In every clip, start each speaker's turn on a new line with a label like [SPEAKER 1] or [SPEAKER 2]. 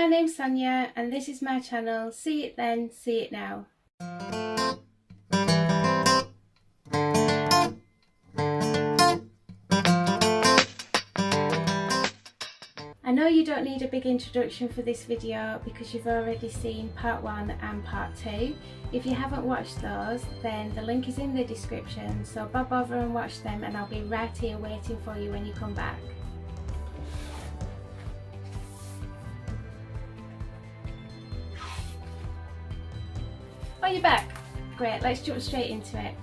[SPEAKER 1] my name's Sonia and this is my channel, See It Then, See It Now. I know you don't need a big introduction for this video because you've already seen part 1 and part 2. If you haven't watched those, then the link is in the description, so bob over and watch them and I'll be right here waiting for you when you come back. Oh, you're back? Great, let's jump straight into it.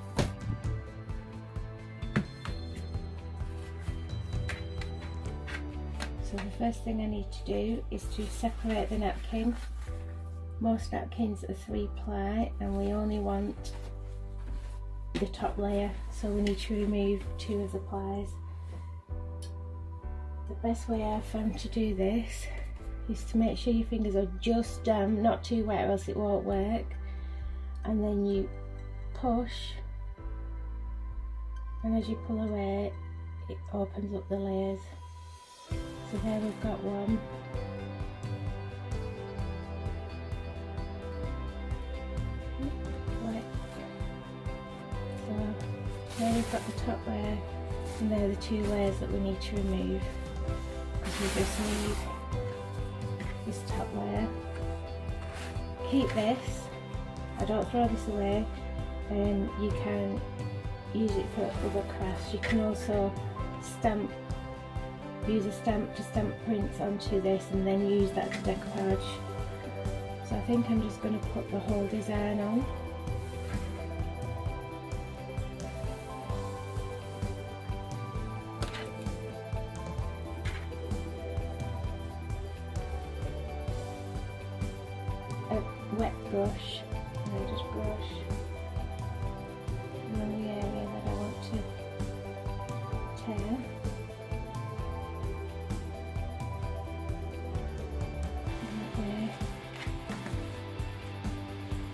[SPEAKER 1] So the first thing I need to do is to separate the napkin. Most napkins are 3-ply and we only want the top layer, so we need to remove 2 of the plies. The best way I've found to do this is to make sure your fingers are just damp, not too wet or else it won't work. And then you push, and as you pull away it opens up the layers. So there we've got one. Right. So there we've got the top layer, and there are the 2 layers that we need to remove, because we just need this top layer. Keep this. I don't throw this away, and you can use it for other crafts. You can also use a stamp to stamp prints onto this and then use that to decoupage. So I think I'm just going to put the whole design on. A wet brush. And I just brush around the area that I want to tear. Okay.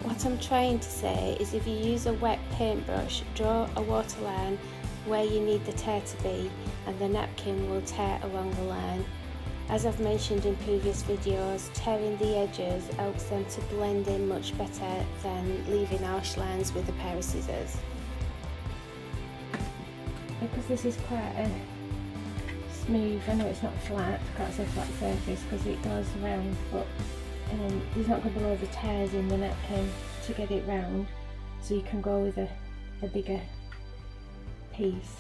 [SPEAKER 1] What I'm trying to say is, if you use a wet paintbrush, draw a waterline where you need the tear to be, and the napkin will tear along the line. As I've mentioned in previous videos, tearing the edges helps them to blend in much better than leaving harsh lines with a pair of scissors. Because this is quite a smooth, I know it's not flat, I can't say flat surface because it goes round, but there's not going to be loads of tears in the napkin to get it round, so you can go with a bigger piece.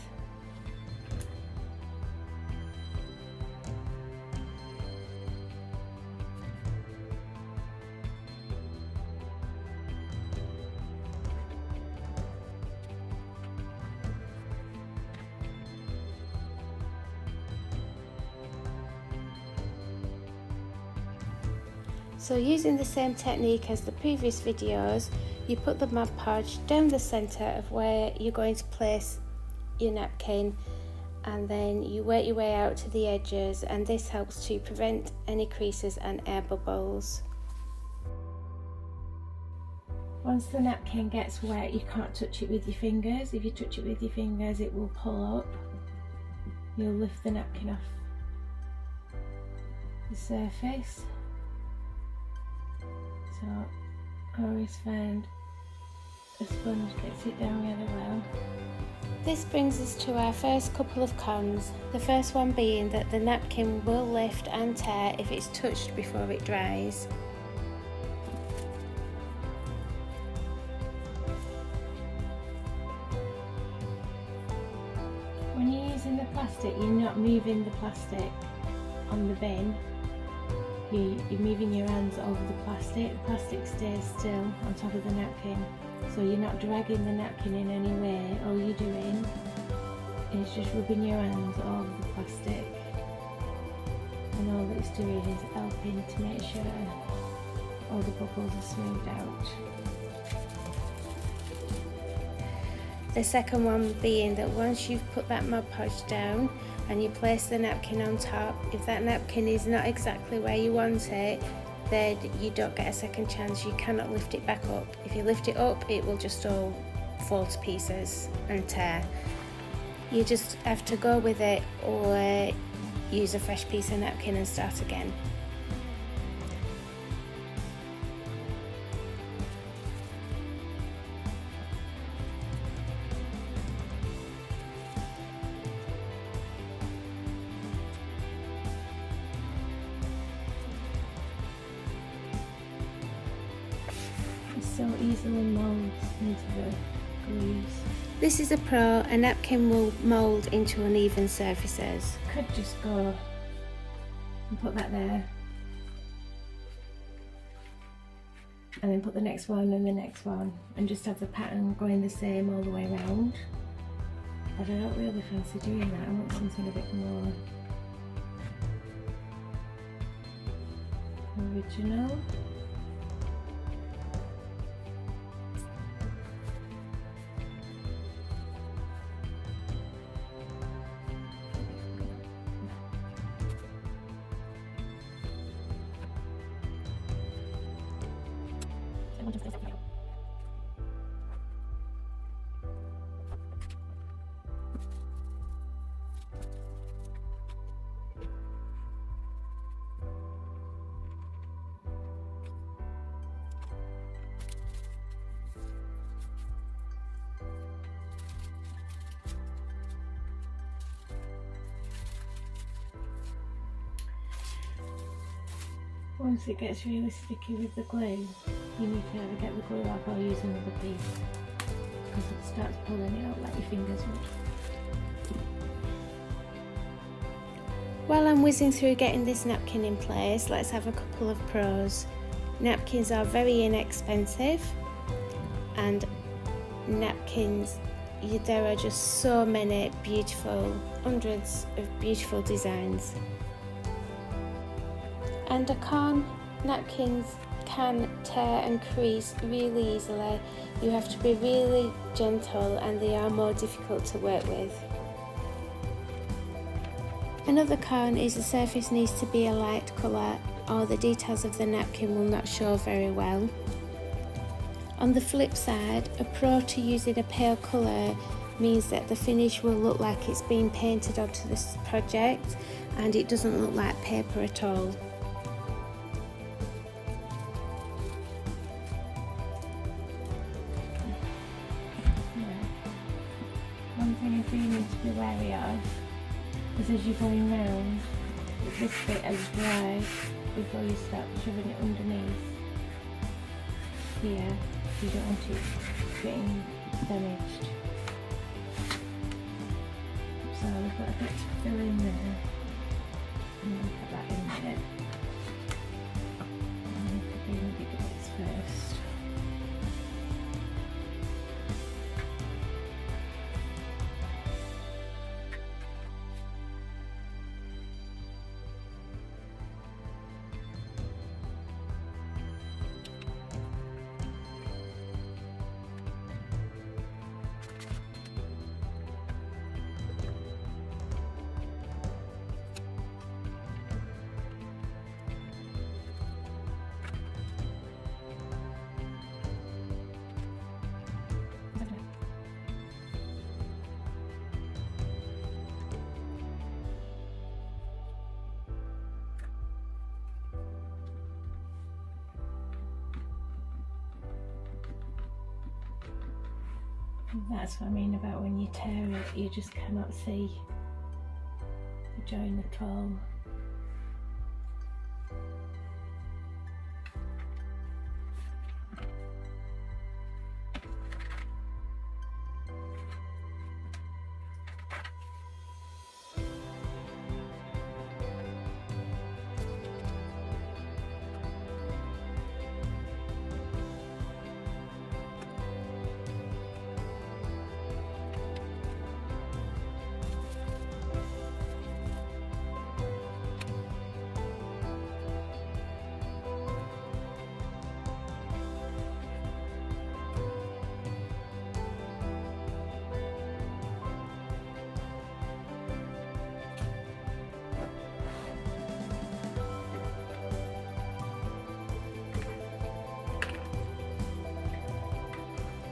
[SPEAKER 1] So using the same technique as the previous videos, you put the Mod Podge down the centre of where you're going to place your napkin, and then you work your way out to the edges, and this helps to prevent any creases and air bubbles. Once the napkin gets wet, you can't touch it with your fingers. If you touch it with your fingers it will pull up. You'll lift the napkin off the surface. So I always find a sponge gets it down really well. This brings us to our first couple of cons. The first one being that the napkin will lift and tear if it's touched before it dries. When you're using the plastic, you're not moving the plastic on the bin. You're moving your hands over the plastic stays still on top of the napkin, so you're not dragging the napkin in any way. All you're doing is just rubbing your hands over the plastic, and all it's doing is helping to make sure all the bubbles are smoothed out. The second one being that once you've put that Mod Podge down and you place the napkin on top, if that napkin is not exactly where you want it, then you don't get a second chance. You cannot lift it back up. If you lift it up, it will just all fall to pieces and tear. You just have to go with it or use a fresh piece of napkin and start again. so easily molds into the glues.
[SPEAKER 2] This is a pro. A napkin will mould into uneven surfaces.
[SPEAKER 1] Could just go and put that there, and then put the next one and the next one, and just have the pattern going the same all the way around. But I don't really fancy doing that. I want something a bit more original. Once it gets really sticky with the glue, you need to either get the glue off or use another piece, because it starts pulling it out like your fingers would.
[SPEAKER 2] While I'm whizzing through getting this napkin in place, let's have a couple of pros. Napkins are very inexpensive, and napkins, there are just so many beautiful, hundreds of beautiful designs. And a con, napkins can tear and crease really easily. You have to be really gentle, and they are more difficult to work with. Another con is the surface needs to be a light colour, or the details of the napkin will not show very well. On the flip side, a pro to using a pale colour means that the finish will look like it's been painted onto this project, and it doesn't look like paper at all.
[SPEAKER 1] One thing I do need to be wary of is, as you're going round, this bit is dry before you start shoving it underneath here. You don't want it getting damaged. So we've got a bit to fill in there, and we'll put that in there. And we'll put in the bigger bits first. That's what I mean about when you tear it, you just cannot see the join at all.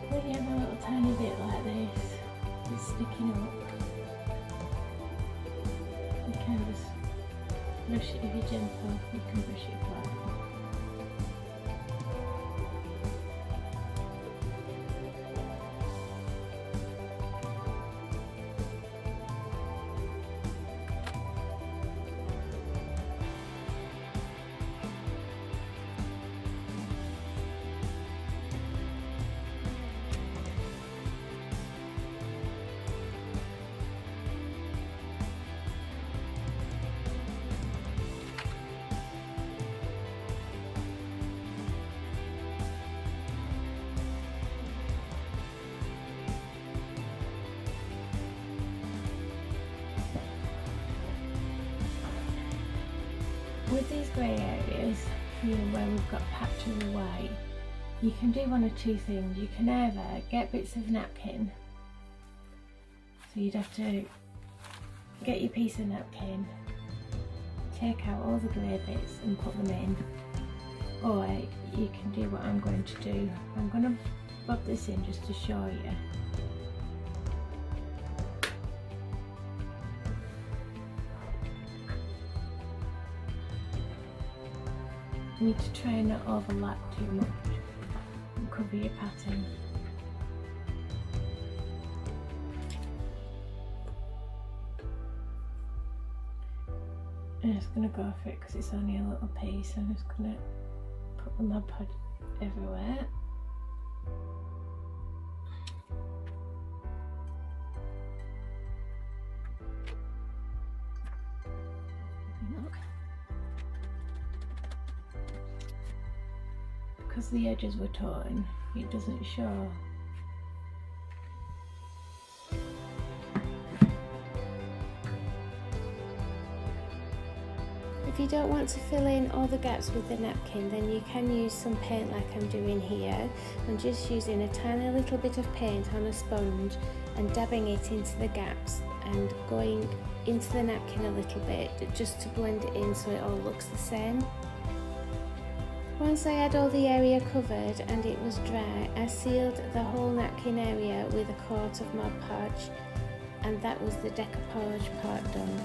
[SPEAKER 1] When you have a little tiny bit like this, it's sticking up, you can just brush it. If you're gentle, you can brush it flat. with these grey areas, you know, where we've got patches of white, you can do one of two things. You can either get bits of napkin, so you'd have to get your piece of napkin, take out all the grey bits and put them in, or you can do what I'm going to do. I'm going to bob this in just to show you. You need to try and not overlap too much and cover your pattern. I'm just going to go for it because it's only a little piece. I'm just going to put the Mod Podge everywhere. Because the edges were torn, it doesn't show.
[SPEAKER 2] If you don't want to fill in all the gaps with the napkin, then you can use some paint like I'm doing here. I'm just using a tiny little bit of paint on a sponge and dabbing it into the gaps and going into the napkin a little bit just to blend it in so it all looks the same. Once I had all the area covered and it was dry, I sealed the whole napkin area with a coat of Mod Podge, and that was the decoupage part done.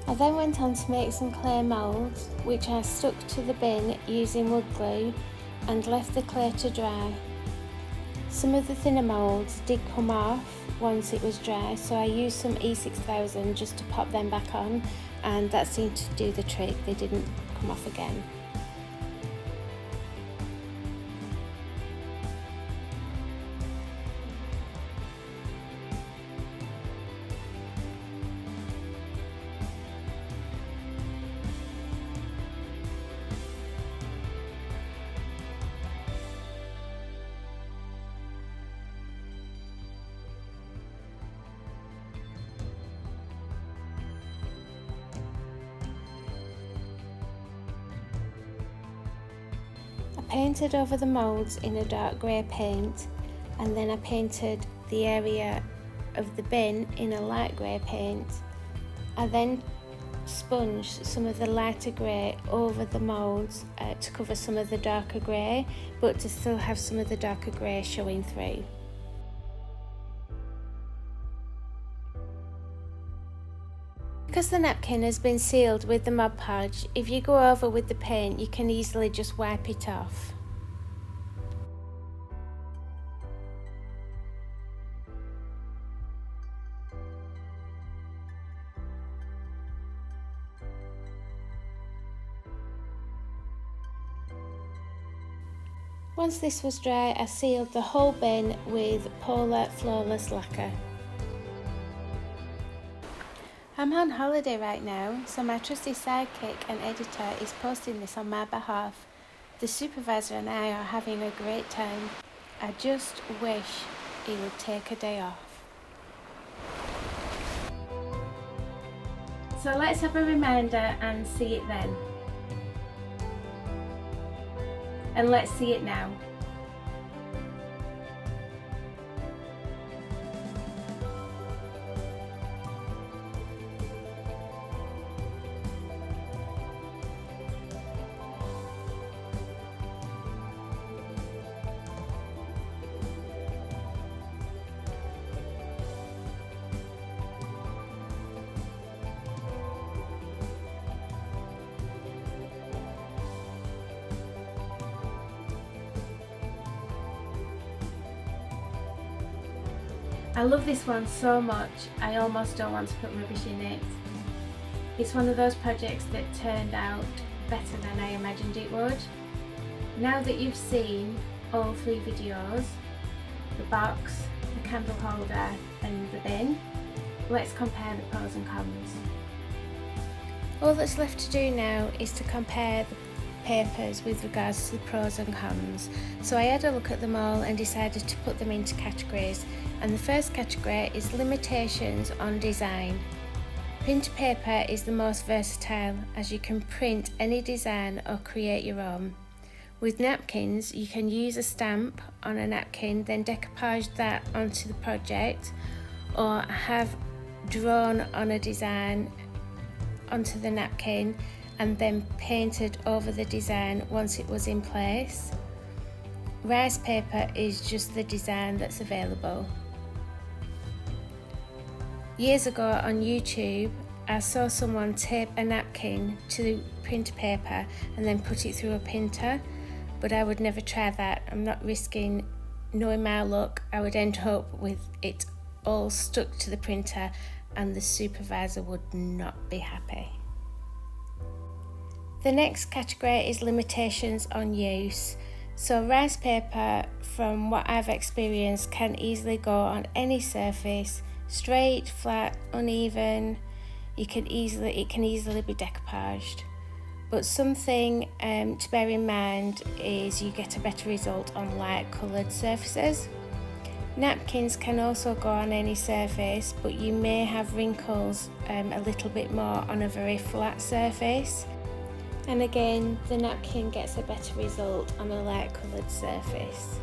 [SPEAKER 2] I then went on to make some clay moulds, which I stuck to the bin using wood glue and left the clay to dry. Some of the thinner moulds did come off once it was dry, so I used some E6000 just to pop them back on, and that seemed to do the trick. They didn't come off again. I painted over the moulds in a dark grey paint, and then I painted the area of the bin in a light grey paint. I then sponged some of the lighter grey over the moulds to cover some of the darker grey, but to still have some of the darker grey showing through. Because the napkin has been sealed with the Mod Podge, if you go over with the paint, you can easily just wipe it off. Once this was dry, I sealed the whole bin with Polar Flawless Lacquer. I'm on holiday right now, so my trusty sidekick and editor is posting this on my behalf. The supervisor and I are having a great time. I just wish he would take a day off.
[SPEAKER 1] So let's have a reminder and see it then. And let's see it now. I love this one so much, I almost don't want to put rubbish in it. It's one of those projects that turned out better than I imagined it would. Now that you've seen all 3 videos, the box, the candle holder and the bin. Let's compare the pros and cons.
[SPEAKER 2] All that's left to do now is to compare the papers with regards to the pros and cons. So I had a look at them all and decided to put them into categories, and the first category is limitations on design. Printer paper is the most versatile, as you can print any design or create your own. With napkins, you can use a stamp on a napkin, then decoupage that onto the project, or have drawn on a design onto the napkin and then painted over the design once it was in place. Rice paper is just the design that's available. Years ago on YouTube, I saw someone tape a napkin to printer paper and then put it through a printer, but I would never try that. I'm not risking, knowing my luck, I would end up with it all stuck to the printer and the supervisor would not be happy. The next category is limitations on use. So rice paper, from what I've experienced, can easily go on any surface, straight, flat, uneven. It can easily be decoupaged. But something to bear in mind is you get a better result on light coloured surfaces. Napkins can also go on any surface, but you may have wrinkles a little bit more on a very flat surface. And again, the napkin gets a better result on a light coloured surface.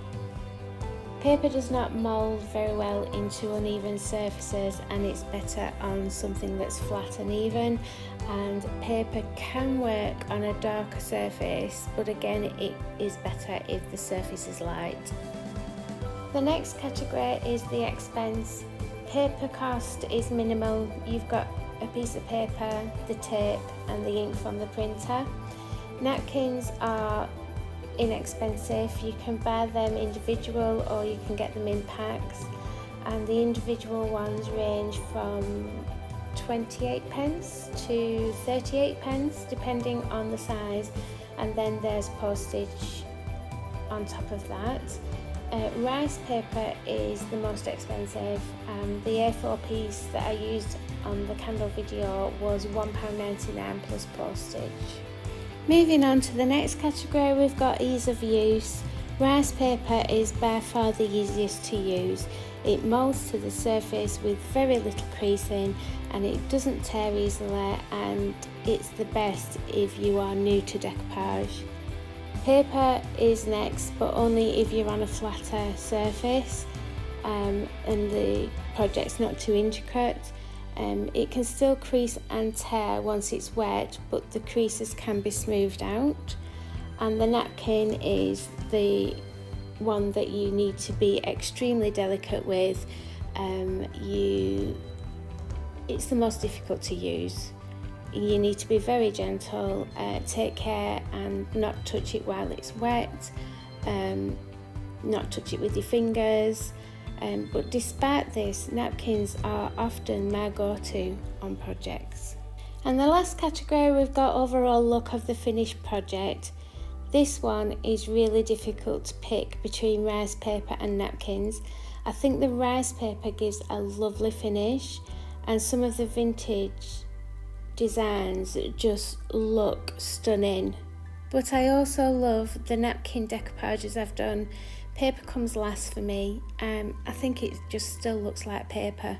[SPEAKER 2] Paper does not mould very well into uneven surfaces, and it's better on something that's flat and even. And paper can work on a darker surface, but again, it is better if the surface is light. The next category is the expense. Paper cost is minimal. You've got a piece of paper, the tape and the ink from the printer. Napkins are inexpensive. You can buy them individual or you can get them in packs, and the individual ones range from 28 pence to 38 pence depending on the size, and then there's postage on top of that. Rice paper is the most expensive. The A4 piece that I used on the candle video was £1.99 plus postage. Moving on to the next category, we've got ease of use. Rice paper is by far the easiest to use. It moulds to the surface with very little creasing and it doesn't tear easily, and it's the best if you are new to decoupage. Paper is next, but only if you're on a flatter surface and the project's not too intricate. It can still crease and tear once it's wet, but the creases can be smoothed out. And the napkin is the one that you need to be extremely delicate with. It's the most difficult to use. You need to be very gentle, take care and not touch it while it's wet, not touch it with your fingers. But despite this, napkins are often my go-to on projects. And the last category, we've got overall look of the finished project. This one is really difficult to pick between rice paper and napkins. I think the rice paper gives a lovely finish, and some of the vintage designs just look stunning. But I also love the napkin decoupages I've done. Paper comes last for me. I think it just still looks like paper.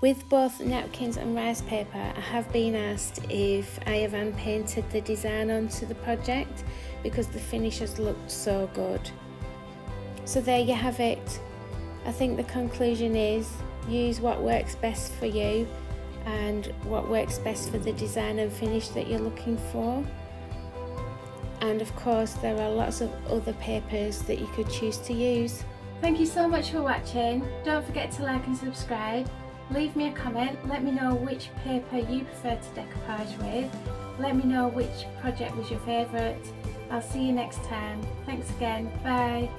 [SPEAKER 2] With both napkins and rice paper, I have been asked if I have hand painted the design onto the project because the finish has looked so good. So there you have it. I think the conclusion is use what works best for you and what works best for the design and finish that you're looking for. And of course, there are lots of other papers that you could choose to use. Thank you so much for watching. Don't forget to like and subscribe. Leave me a comment. Let me know which paper you prefer to decoupage with. Let me know which project was your favourite. I'll see you next time. Thanks again. Bye.